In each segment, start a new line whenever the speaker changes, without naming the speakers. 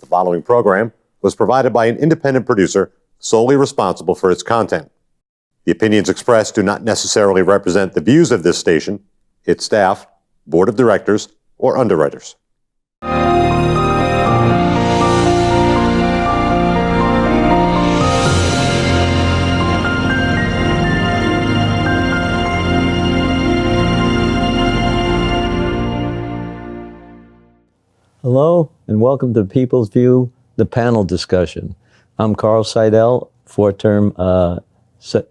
The following program was provided by an independent producer solely responsible for its content. The opinions expressed do not necessarily represent the views of this station, its staff, board of directors, or underwriters.
Hello, and welcome to People's View, the panel discussion. I'm Carl Seidel, four-term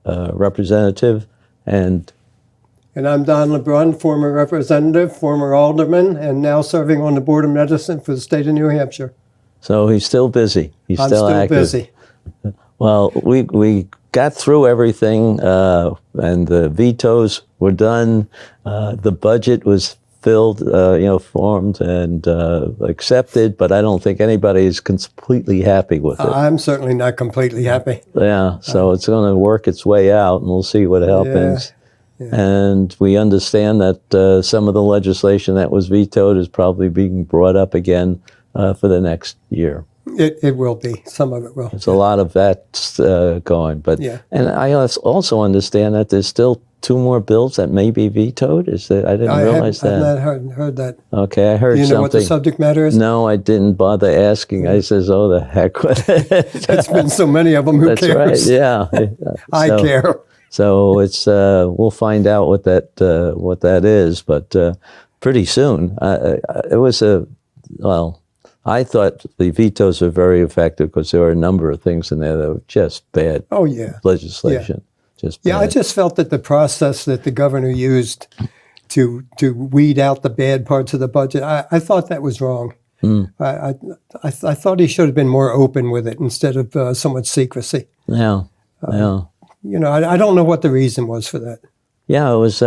representative, and
I'm Don LeBrun, former representative, former alderman, and now serving on the Board of Medicine for the state of New Hampshire.
So he's still busy. I'm still active.
Busy.
Well, we got through everything, and the vetoes were done. The budget was filled, formed and accepted, but I don't think anybody is completely happy with it.
I'm certainly not completely happy.
Yeah, so it's going to work its way out, and we'll see what happens. Yeah. And we understand that some of the legislation that was vetoed is probably being brought up again for the next year.
It will be. Some of it will.
There's a lot of that going. But
yeah.
And I also understand that there's still 2 more bills that may be vetoed. I didn't realize that.
I've not heard that.
Okay, I heard something.
Do you know what the subject matter is?
No, I didn't bother asking. I says, oh, the heck with it.
There's been so many of them. Who
That's
cares?
Right, yeah.
I care.
So it's we'll find out what that is, but pretty soon. I thought the vetoes were very effective because there were a number of things in there that were just bad.
Oh yeah,
legislation.
Yeah.
Just
yeah.
bad.
I just felt that the process that the governor used to weed out the bad parts of the budget, I thought that was wrong. I thought he should have been more open with it instead of so much secrecy.
Yeah, yeah.
I don't know what the reason was for that.
Yeah, it was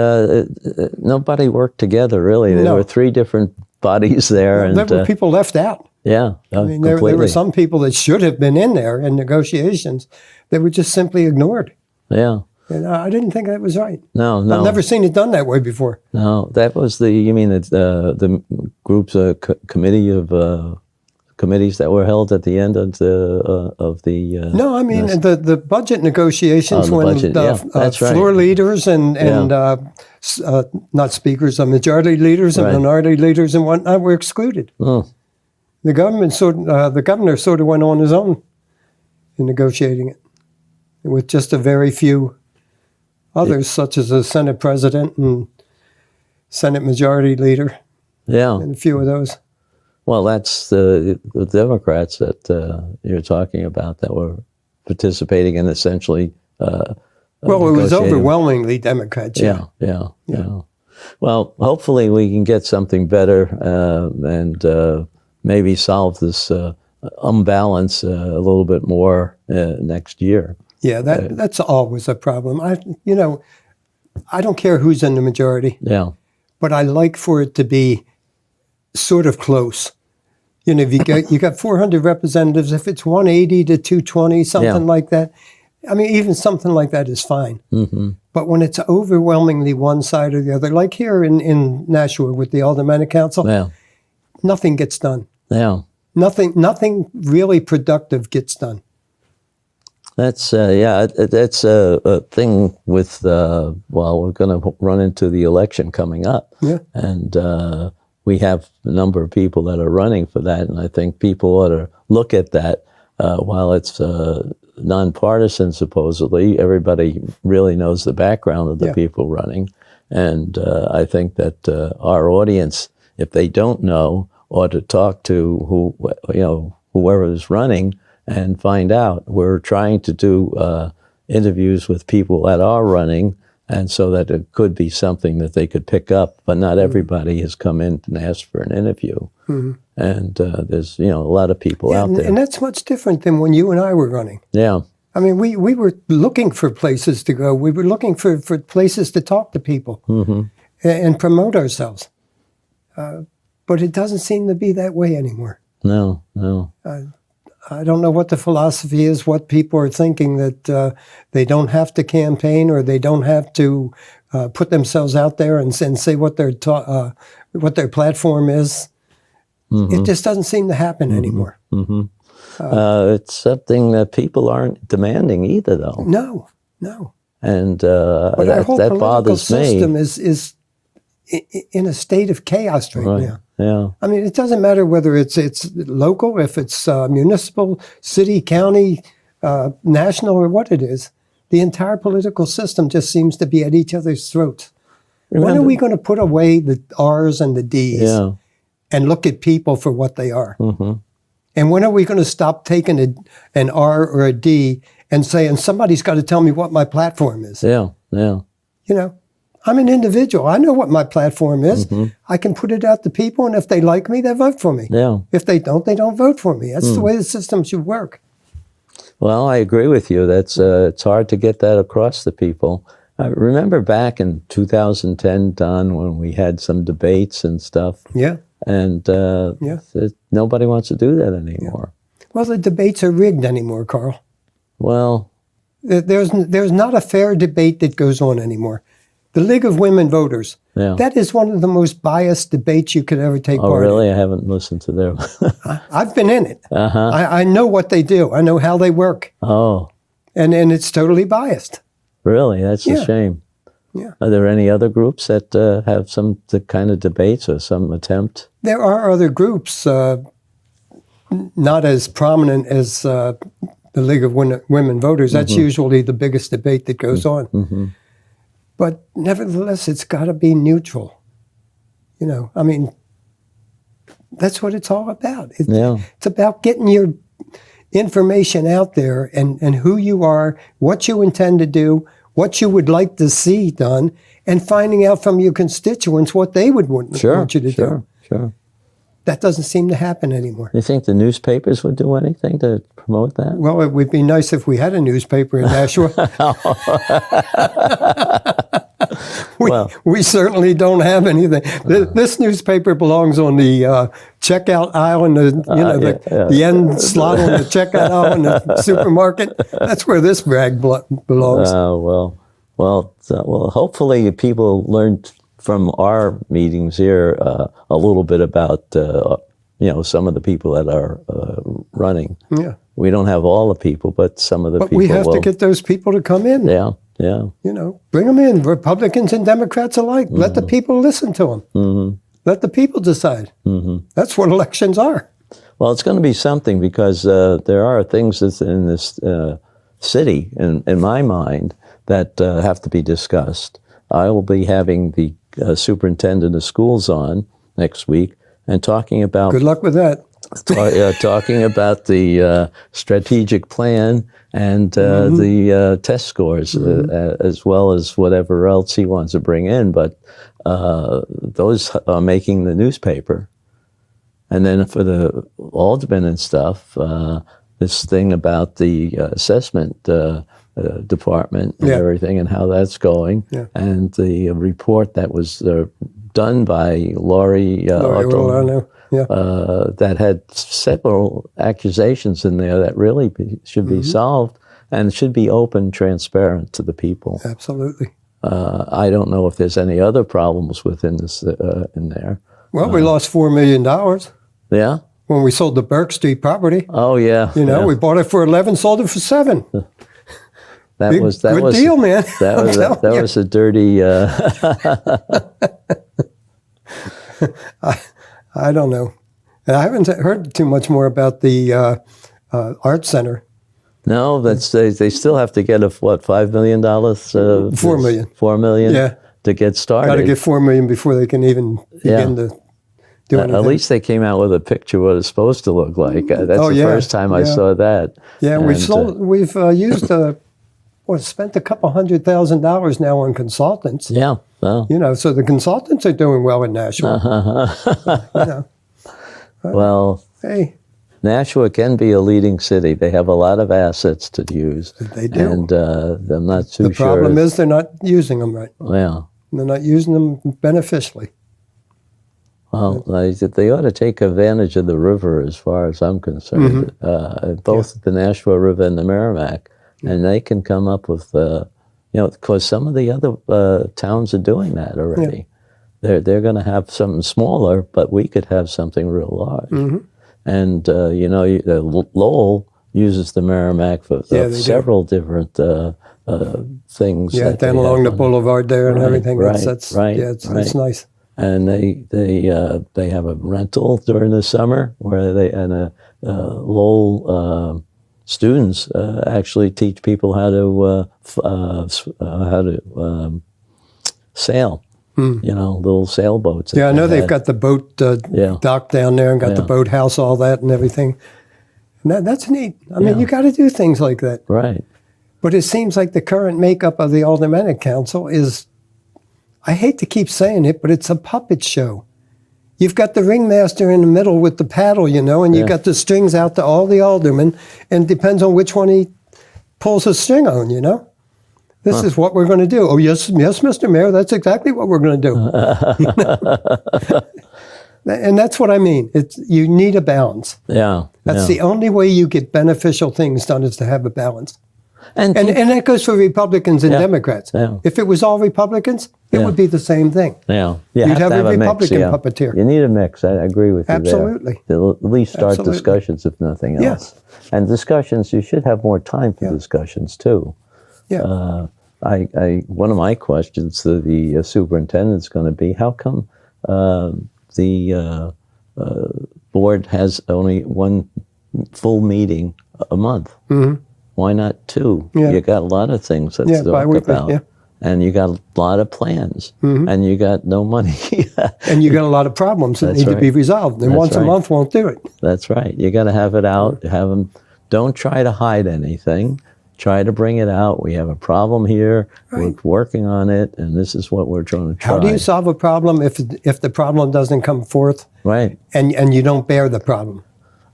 nobody worked together really. There were 3 different bodies there, and
there were people left out.
Yeah,
I mean, there were some people that should have been in there in negotiations that were just simply ignored.
Yeah.
And I didn't think that was right.
No.
I've never seen it done that way before.
No, that was the group's committee of committees that were held at the end of the.
No, I mean the budget negotiations
that's right.
Floor leaders and not speakers, majority leaders and minority leaders and whatnot were excluded.
Oh.
The governor sort of went on his own in negotiating it, with just a very few others, such as the Senate president and Senate majority leader.
Yeah,
and a few of those.
Well, that's the Democrats that you're talking about that were participating in essentially.
Well, it was overwhelmingly Democrats.
Yeah. Well, hopefully we can get something better and maybe solve this unbalance a little bit more next year.
Yeah, that's always a problem. I don't care who's in the majority.
Yeah,
but I like for it to be sort of close. If you got 400 representatives, if it's 180 to 220, something like that. I mean, even something like that is fine.
Mm-hmm.
But when it's overwhelmingly one side or the other, like here in Nashua with the Aldermanic Council, nothing gets done.
Yeah,
nothing really productive gets done.
That's that's a thing with we're going to run into the election coming up.
Yeah,
and we have a number of people that are running for that, and I think people ought to look at that. While it's nonpartisan, supposedly, everybody really knows the background of the people running, and I think that our audience, if they don't know, ought to talk to whoever is running and find out. We're trying to do interviews with people that are running, and so that it could be something that they could pick up, but not everybody has come in and asked for an interview.
Mm-hmm.
And there's a lot of people out there.
And that's much different than when you and I were running.
Yeah.
I mean, we were looking for places to go. We were looking for places to talk to people and promote ourselves. But it doesn't seem to be that way anymore.
No.
I don't know what the philosophy is, what people are thinking, that they don't have to campaign or they don't have to put themselves out there and say what their platform is. It just doesn't seem to happen anymore.
It's something that people aren't demanding either, though.
No, no.
And
But our whole
that
political
bothers me.
system is in a state of chaos right now.
Yeah.
I mean, it doesn't matter whether it's local, if it's municipal, city, county, national, or what it is. The entire political system just seems to be at each other's throats. When are we going to put away the R's and the D's and look at people for what they are? And when are we going to stop taking an R or a D and saying, somebody's got to tell me what my platform is?
Yeah, yeah.
You know, I'm an individual. I know what my platform is. I can put it out to people, and if they like me, they vote for me.
Yeah.
If they don't vote for me. That's the way the system should work.
Well, I agree with you. That's it's hard to get that across to people. I remember back in 2010, Don, when we had some debates and stuff.
Yeah.
And nobody wants to do that anymore.
Well, the debates are rigged anymore, Carl.
Well,
there's not a fair debate that goes on anymore. The League of Women Voters, that is one of the most biased debates you could ever take part in.
Oh, really? I haven't listened to them.
I've been in it. I know what they do. I know how they work.
Oh.
And it's totally biased.
Really? That's a shame.
Yeah.
Are there any other groups that have some kind of debates or some attempt?
There are other groups, not as prominent as the League of Women Voters. That's usually the biggest debate that goes on. But nevertheless, it's got to be neutral. You know, I mean, that's what it's all about. It's about getting your information out there and who you are, what you intend to do, what you would like to see done, and finding out from your constituents what they would want you to do.
Sure.
That doesn't seem to happen anymore.
You think the newspapers would do anything to promote that?
Well, it would be nice if we had a newspaper in Nashua. We certainly don't have anything. This newspaper belongs on the checkout aisle in the end slot on the checkout aisle in the supermarket. That's where this brag belongs.
Well, hopefully people learned from our meetings here a little bit about some of the people that are running.
Yeah.
We don't have all the people, but some of the people.
But we have to get those people to come in.
Yeah.
You know, bring them in, Republicans and Democrats alike. Let the people listen to them. Let the people decide. That's what elections are.
Well, it's going to be something because there are things that's in this city, in my mind, that have to be discussed. I will be having the superintendent of schools on next week and talking about...
Good luck with that.
Talking about the strategic plan and the test scores, as well as whatever else he wants to bring in. But those are making the newspaper. And then for the aldermen and stuff, this thing about the assessment department and everything and how that's going, and the report that was done by Laurie Otto, that had several accusations in there that really should be solved and should be open, transparent to the people.
Absolutely.
I don't know if there's any other problems within this in there.
Well, we lost $4 million.
Yeah.
When we sold the Burke Street property.
Oh yeah.
We bought it for 11, sold it for 7.
Good
deal, man.
That was a dirty.
I don't know. I haven't heard too much more about the art center.
No, they still have to get $5 million?
$4 million.
$4 million.
Yeah.
To get started.
Got to get $4 million before they can even begin to do anything.
At least they came out with a picture of what it's supposed to look like. That's the first time I saw that.
Yeah, we've used spent a couple $100,000 now on consultants.
Yeah, well.
So the consultants are doing well in Nashua.
Well,
hey,
Nashua can be a leading city. They have a lot of assets to use.
They do.
And I'm not too sure.
The problem is they're not using them right.
Yeah.
They're not using them beneficially.
Well, they ought to take advantage of the river as far as I'm concerned, both the Nashua River and the Merrimack. And they can come up with, because some of the other towns are doing that already. They're going to have something smaller, but we could have something real large.
Mm-hmm.
And Lowell uses the Merrimack for several different things.
Yeah,
that
down
they
along
have
the boulevard there and everything. It's nice.
And they have a rental during the summer where Lowell students actually teach people how to sail. Little sailboats.
Yeah, I know they've got the boat dock down there and got the boathouse, all that and everything. And that's neat. I mean, you got to do things like that.
Right.
But it seems like the current makeup of the Aldermanic Council is, I hate to keep saying it, but it's a puppet show. You've got the ringmaster in the middle with the paddle, and you've got the strings out to all the aldermen, and it depends on which one he pulls his string on, This is what we're going to do. Oh, yes, Mr. Mayor, that's exactly what we're going to do. And that's what I mean. You need a balance.
Yeah.
That's the only way you get beneficial things done, is to have a balance. And that goes for Republicans and Democrats. Yeah. If it was all Republicans, it would be the same thing.
Yeah.
You'd have a Republican puppeteer.
You need a mix. I agree with you.
Absolutely.
There. At least start discussions, if nothing else. Yeah. And discussions, you should have more time for discussions, too.
Yeah.
One of my questions to the superintendent's going to be, how come the board has only one full meeting a month? Mm-hmm. Why not two? Yeah. You got a lot of things to talk about. Yeah. And you got a lot of plans. Mm-hmm. And you got no money.
And you got a lot of problems that need to be resolved. And once a month won't do it.
That's right. You got to have it out. Have them. Don't try to hide anything. Try to bring it out. We have a problem here. Right. We're working on it, and this is what we're trying to try.
How do you solve a problem if the problem doesn't come forth?
Right.
And you don't bear the problem?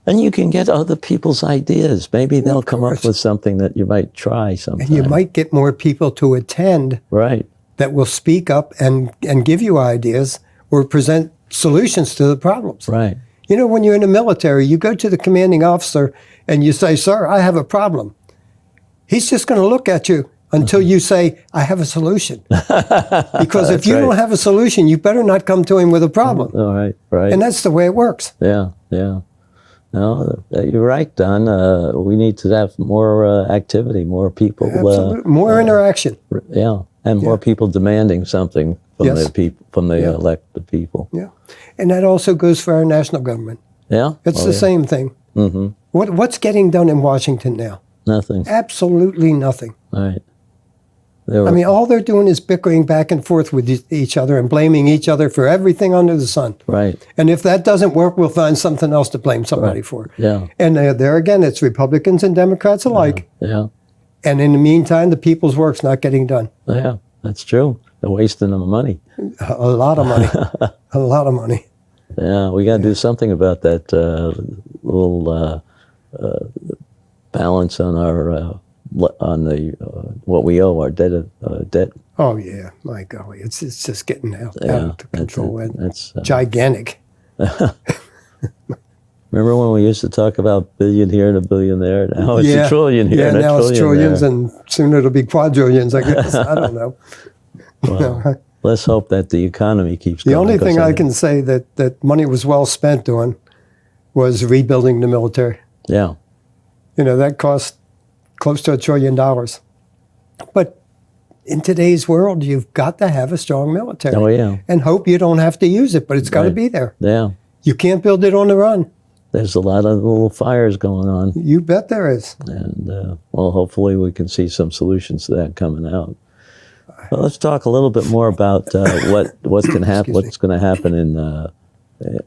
And you can get other people's ideas. Maybe they'll come up with something that you might try sometime.
And you might get more people to attend.
Right.
That will speak up and give you ideas or present solutions to the problems.
Right.
When you're in the military, you go to the commanding officer and you say, "Sir, I have a problem." He's just going to look at you until you say, "I have a solution." Because if you don't have a solution, you better not come to him with a problem.
All right, right.
And that's the way it works.
Yeah. No, you're right, Don. We need to have more activity, more people.
Absolutely. More interaction.
Yeah, and more people demanding something from the people, from the elected people.
Yeah, and that also goes for our national government.
Yeah,
it's the same thing. Mm-hmm. What's getting done in Washington now?
Nothing.
Absolutely nothing.
Right.
All they're doing is bickering back and forth with each other and blaming each other for everything under the sun.
Right.
And if that doesn't work, we'll find something else to blame somebody for.
Yeah.
And there again, it's Republicans and Democrats alike.
Yeah.
And in the meantime, the people's work's not getting done.
Yeah, that's true. They're wasting the money.
A lot of money. A lot of money.
Yeah, we got to do something about that little balance on our what we owe, our debt.
Oh yeah, my golly, it's just getting out of control. It's gigantic.
Remember when we used to talk about billion here and a billion there? Now it's a trillion here and a trillion there. Yeah, now it's trillions,
and soon it'll be quadrillions, I guess. I don't know.
Well, let's hope that the economy keeps going.
The only thing I can say that money was well spent on was rebuilding the military.
Yeah.
That cost close to $1 trillion. But in today's world, you've got to have a strong military.
Oh, yeah.
And hope you don't have to use it, but it's got to be there.
Yeah.
You can't build it on the run.
There's a lot of little fires going on.
You bet there is.
And, hopefully we can see some solutions to that coming out. Well, let's talk a little bit more about what's going to happen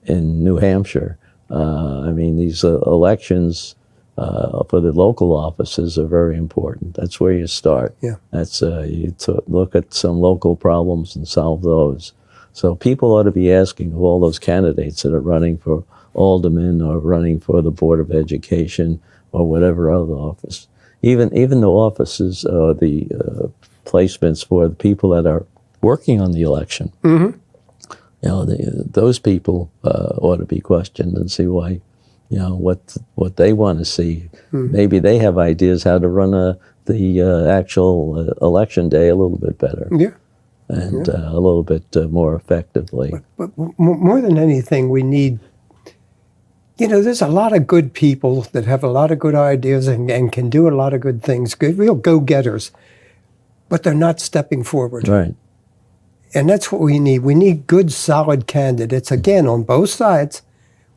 in New Hampshire. These elections for the local offices are very important. That's where you start.
Yeah.
That's you look at some local problems and solve those. So people ought to be asking of all those candidates that are running for alderman or running for the Board of Education or whatever other office, even the offices, the placements for the people that are working on the election. Mm-hmm. Those people ought to be questioned and see why. What they want to see. Mm-hmm. Maybe they have ideas how to run the actual election day a little bit better.
Yeah.
and a little bit more effectively.
But more than anything, we need, there's a lot of good people that have a lot of good ideas and can do a lot of good things, good, real go-getters, but they're not stepping forward.
Right.
And that's what we need. We need good, solid candidates. Again, on both sides,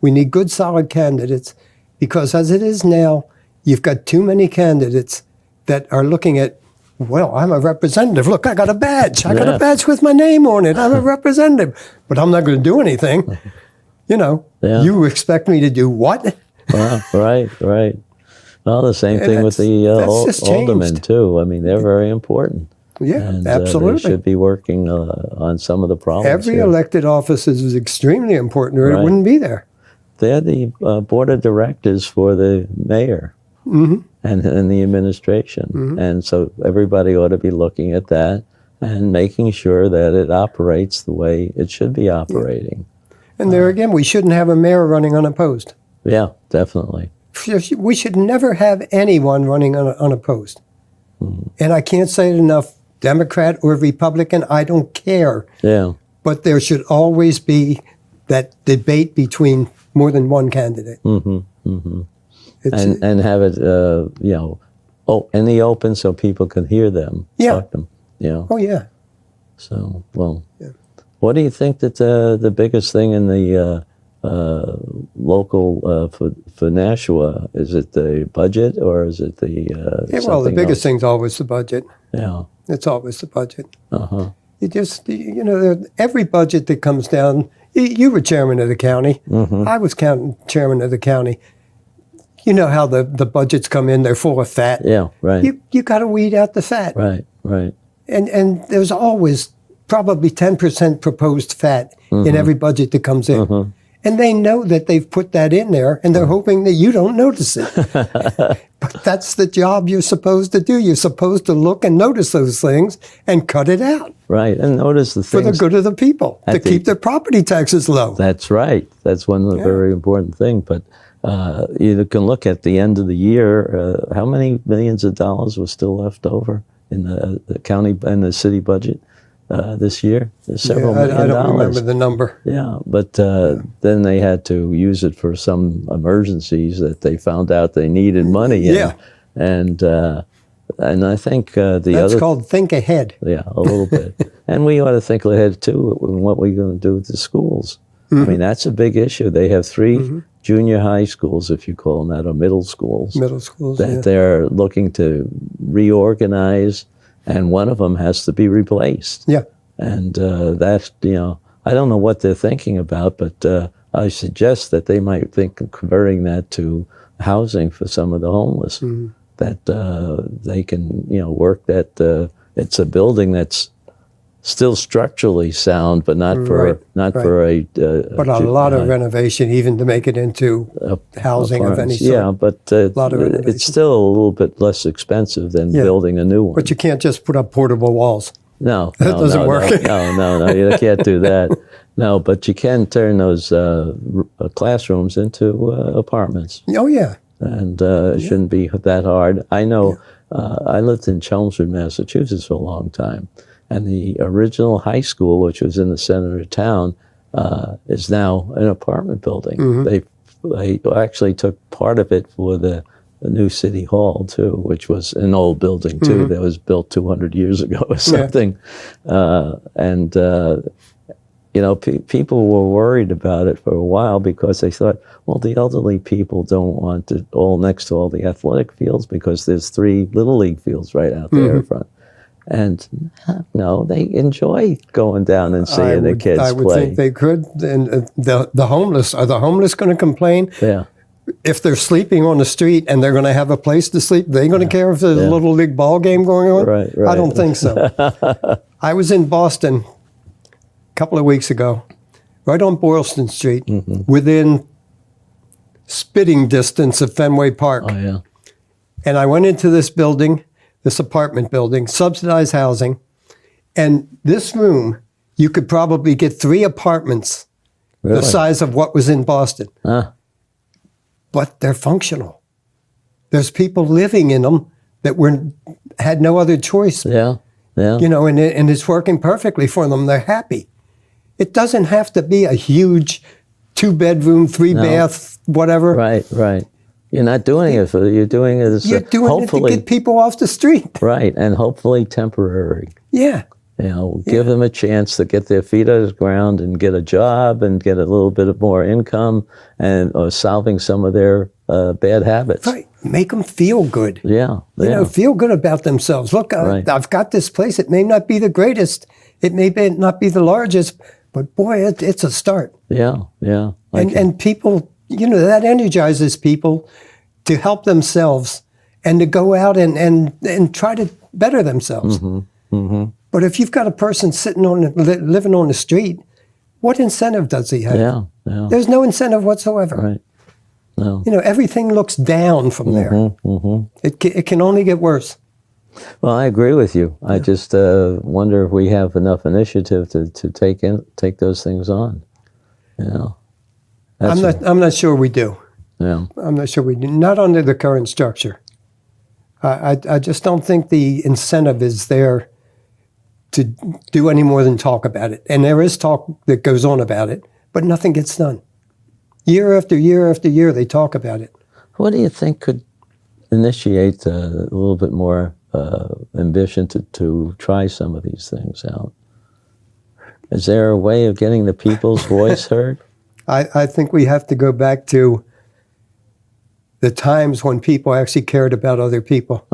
we need good, solid candidates, because as it is now, you've got too many candidates that are looking at, well, I'm a representative. Look, I got a badge. I got a badge with my name on it. I'm a representative. But I'm not going to do anything. You expect me to do what?
Well, right. Well, the same thing with the aldermen, too. I mean, they're very important.
Yeah,
and,
absolutely.
They should be working on some of the problems.
Every
here.
elected office is extremely important, or it wouldn't be there.
They're the board of directors for the mayor and the administration. And so everybody ought to be looking at that and making sure that it operates the way it should be operating.
And there again, we shouldn't have a mayor running unopposed.
Yeah, definitely.
We should never have anyone running unopposed. And I can't say it enough, Democrat or Republican, I don't care.
Yeah.
But there should always be that debate between more than one candidate.
And have it, in the open so people can hear them.
Yeah.
Talk them,
Oh, yeah.
So, what do you think that the biggest thing in the local for Nashua, is it the budget or is it the
Well, the biggest
else?
thing's always the budget.
Yeah.
It's always the budget. You just, every budget that comes down, you were chairman of the county. I was chairman of the county. You know how the budgets come in, they're full of fat.
Yeah, right.
You got to weed out the fat.
Right.
And there's always probably 10% proposed fat in every budget that comes in. And they know that they've put that in there, and they're hoping that you don't notice it. But that's the job you're supposed to do. You're supposed to look and notice those things and cut it out.
Right, and notice the things.
For the good of the people, to keep their property taxes low.
That's right. That's one of the very important things. But you can look at the end of the year, how many millions of dollars was still left over in the county and the city budget this year? There's several million dollars.
I don't remember the number.
Yeah, but then they had to use it for some emergencies that they found out they needed money in.
Yeah.
And I think
That's called think ahead.
Yeah, a little bit. And we ought to think ahead, too, in what we're going to do with the schools. I mean, that's a big issue. They have 3 junior high schools, if you call them that, or middle schools.
Middle schools,
that they're looking to reorganize, and one of them has to be replaced.
Yeah.
And that's, I don't know what they're thinking about, but I suggest that they might think of converting that to housing for some of the homeless. That they can, work that. It's a building that's still structurally sound, but not for
but a lot of renovation, even to make it into housing of any sort.
Yeah, but it's still a little bit less expensive than building a new one.
But you can't just put up portable walls.
No,
that doesn't work.
No, you can't do that. No, but you can turn those classrooms into apartments.
Oh yeah.
And it shouldn't be that hard. I know. I lived in Chelmsford, Massachusetts for a long time. And the original high school, which was in the center of town, is now an apartment building. They actually took part of it for the new city hall, too, which was an old building, too, that was built 200 years ago or something. People were worried about it for a while because they thought, well, the elderly people don't want it all next to all the athletic fields because there's 3 Little League fields right out there in front. And no, they enjoy going down and seeing the kids play.
I would think they could. And the homeless, are the homeless going to complain?
Yeah.
If they're sleeping on the street and they're going to have a place to sleep, they're going to care if there's a Little League ball game going on?
Right.
I don't think so. I was in Boston a couple of weeks ago, right on Boylston Street, within spitting distance of Fenway Park.
Oh, yeah.
And I went into this building, this apartment building, subsidized housing, and this room, you could probably get 3 apartments the size of what was in Boston. But they're functional. There's people living in them that had no other choice.
Yeah. Yeah.
And it's working perfectly for them. They're happy. It doesn't have to be a huge 2-bedroom, 3-bath, whatever.
Right. You're not doing it you're doing it
You're doing it to get people off the street.
Right, and hopefully temporary.
Yeah.
Give them a chance to get their feet out of the ground and get a job and get a little bit of more income or solving some of their bad habits.
Right. Make them feel good.
Yeah.
Feel good about themselves. Look, I've got this place. It may not be the greatest. It may not be the largest, but boy, it's a start.
Yeah.
And people, that energizes people to help themselves and to go out and try to better themselves. But if you've got a person living on the street, what incentive does he have?
Yeah.
There's no incentive whatsoever.
Right. No.
Everything looks down from there. It can only get worse.
Well, I agree with you. I just wonder if we have enough initiative to take those things on.
I'm not sure we do.
Yeah.
I'm not sure we do. Not under the current structure. I just don't think the incentive is there to do any more than talk about it. And there is talk that goes on about it, but nothing gets done. Year after year after year, they talk about it.
What do you think could initiate a little bit more ambition to try some of these things out? Is there a way of getting the people's voice heard?
I think we have to go back to the times when people actually cared about other people.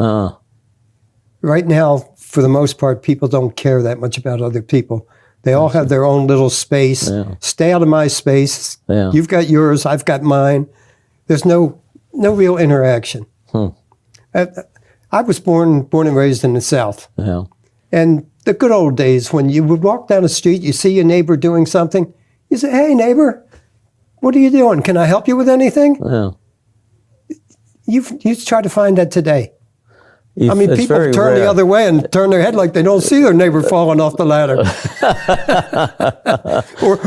Right now, for the most part, people don't care that much about other people. They all have their own little space.
Yeah.
Stay out of my space.
Yeah.
You've got yours, I've got mine. There's no real interaction. I was born and raised in the South.
Yeah.
And the good old days when you would walk down the street, you see your neighbor doing something, you say, "Hey, neighbor, what are you doing? Can I help you with anything?"
Yeah.
You try to find that today.
It's
people
very
turn
rare.
the other way and turn their head like they don't see their neighbor falling off the ladder.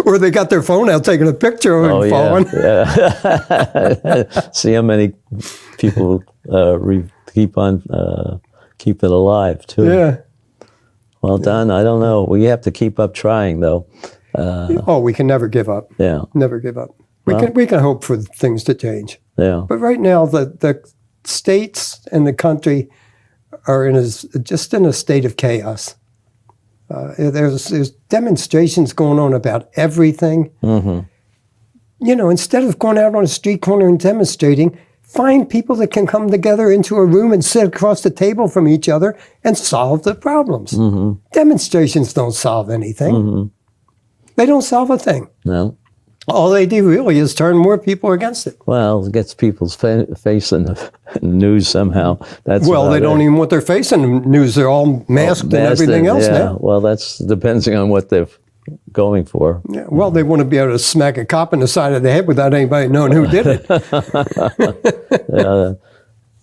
or they got their phone out taking a picture of him falling.
Yeah. See how many people keep it alive, too.
Yeah.
Well, Don, I don't know. We have to keep up trying, though.
We can never give up.
Yeah.
Never give up. We can hope for things to change.
Yeah.
But right now, the states and the country are just in a state of chaos. There's demonstrations going on about everything. Instead of going out on a street corner and demonstrating, find people that can come together into a room and sit across the table from each other and solve the problems. Demonstrations don't solve anything. They don't solve a thing.
No.
All they do really is turn more people against it.
Well, it gets people's face in the news somehow. They
don't even want their face in the news. They're all masked and everything else now.
Well, that's depending on what they're going for.
Yeah, well, they want to be able to smack a cop in the side of the head without anybody knowing who did it.
Yeah,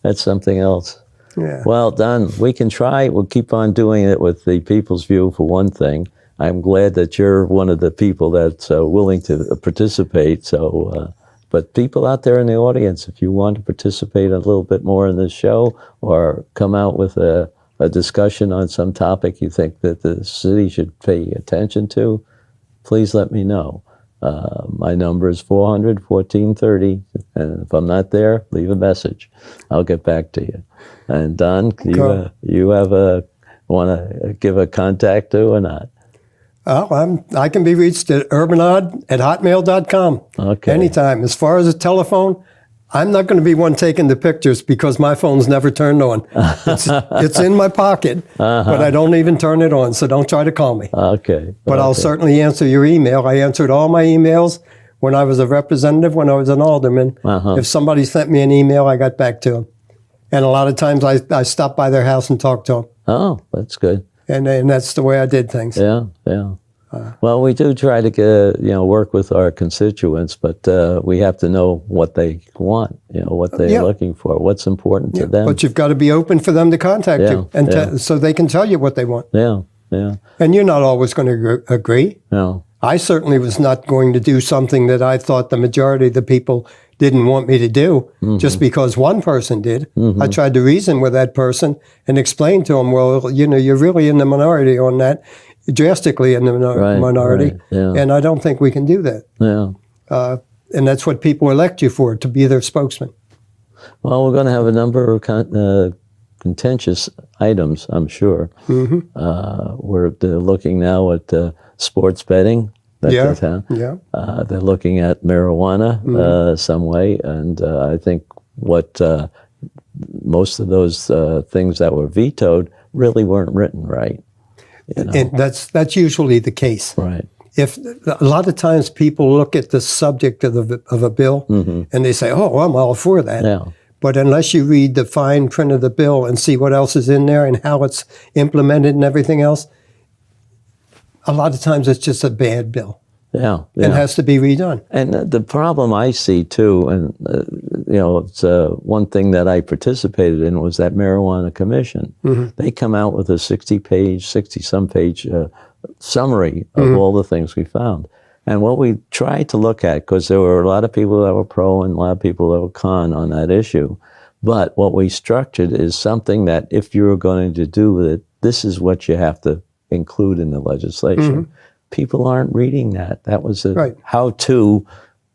that's something else.
Yeah.
Well, Don, we can try. We'll keep on doing it with the People's View for one thing. I'm glad that you're one of the people that's willing to participate. So, but people out there in the audience, if you want to participate a little bit more in this show or come out with a discussion on some topic you think that the city should pay attention to, please let me know. My number is 400-1430, and if I'm not there, leave a message. I'll get back to you. And Don, you want to give a contact to or not?
Oh, I can be reached at urbanod@hotmail.com.
Okay.
Anytime. As far as a telephone, I'm not going to be one taking the pictures because my phone's never turned on. It's in my pocket, but I don't even turn it on, so don't try to call me.
Okay.
But I'll certainly answer your email. I answered all my emails when I was a representative, when I was an alderman. If somebody sent me an email, I got back to them. And a lot of times I stopped by their house and talked to them.
Oh, that's good.
And that's the way I did things.
Yeah. Well, we do try to work with our constituents, but we have to know what they want, what they're looking for, what's important to them.
But you've got to be open for them to contact you, and so they can tell you what they want.
Yeah.
And you're not always going to agree.
No.
I certainly was not going to do something that I thought the majority of the people didn't want me to do just because one person did. I tried to reason with that person and explain to him, well, you're really in the minority on that, drastically in the minority,
right, yeah.
and I don't think we can do that.
Yeah.
And that's what people elect you for, to be their spokesman.
Well, we're going to have a number of contentious items, I'm sure. We're looking now at sports betting.
Yeah.
They're looking at marijuana some way, and I think what most of those things that were vetoed really weren't written right.
And that's usually the case.
Right.
If a lot of times people look at the subject of a bill and they say, "Oh, I'm all for that,"
Yeah.
but unless you read the fine print of the bill and see what else is in there and how it's implemented and everything else, a lot of times it's just a bad bill.
Yeah.
And has to be redone.
And the problem I see too, and it's one thing that I participated in was that marijuana commission. They come out with a 60-some page summary of all the things we found. And what we tried to look at, because there were a lot of people that were pro and a lot of people that were con on that issue, but what we structured is something that if you're going to do with it, this is what you have to include in the legislation. People aren't reading that. That was a how-to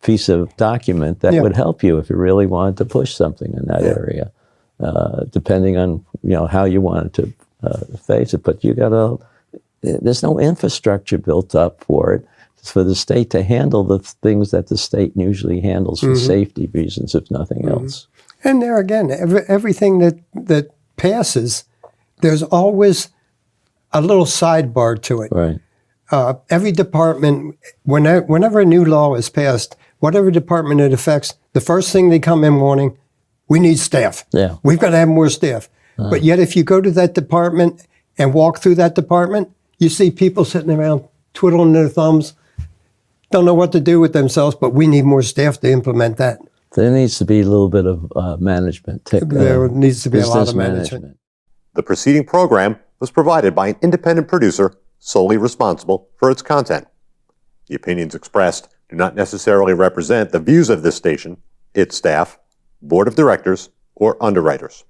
piece of document that would help you if you really wanted to push something in that area, depending on how you wanted to face it. But there's no infrastructure built up for it. It's for the state to handle the things that the state usually handles for safety reasons, if nothing else.
And there again, everything that passes, there's always a little sidebar to it.
Right.
Every department, whenever a new law is passed, whatever department it affects, the first thing they come in wanting, we need staff.
Yeah.
We've got to have more staff. But yet if you go to that department and walk through that department, you see people sitting around twiddling their thumbs, don't know what to do with themselves, but we need more staff to implement that.
There needs to be a little bit of management.
There needs to be a lot of management.
The preceding program was provided by an independent producer solely responsible for its content. The opinions expressed do not necessarily represent the views of this station, its staff, board of directors, or underwriters.